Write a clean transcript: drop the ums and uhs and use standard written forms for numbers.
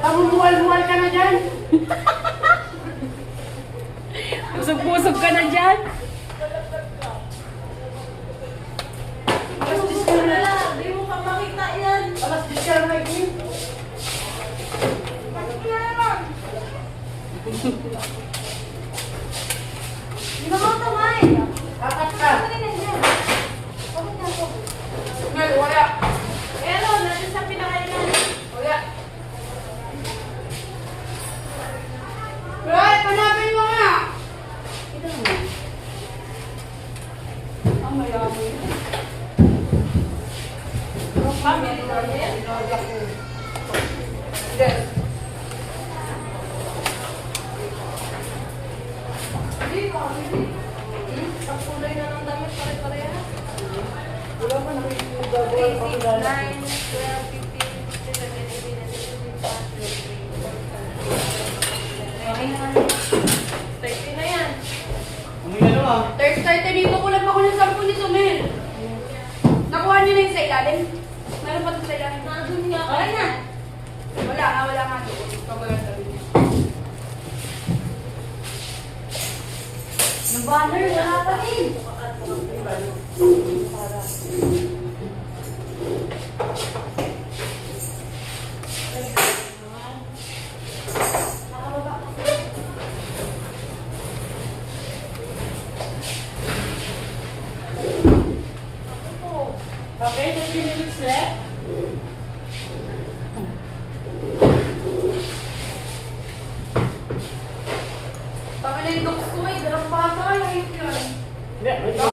Namumuwal-muwal ka na dyan. Pusog-pusog ka na dyan. Alas 10 ka na. Hindi mo pa makita yan. Alas 10 ka na nag-game. Hindi ba mga kamay? Akat ka. Bakit nandiyan? Bakit na ako? Mel, wala. Pero, nandun sa pinakainan. Wala. Right, hanapin mo nga. Ito naman. Ang mayaman. Family daw yan. Hindi. Hindi, family. Ang kulay na ng damit, pare-pareha. Wala pa nakikita. 3, 6, 9, 12, 15, 16, 17, 18, 19, 20, 21, 22, 23, 24, 25, 26, 27, 28, 29, 30. Na yan. Thursday, dito kulang pa ko ng 10 ni Sumel. Nakuha niyo na yung sa ilalim? Meron pa doon sa ilalim. Nandun nga. Wala na. Wala nga doon. Pagbalan sabi niya. Yung banner, wala pa rin. Okay, 15 minutes left.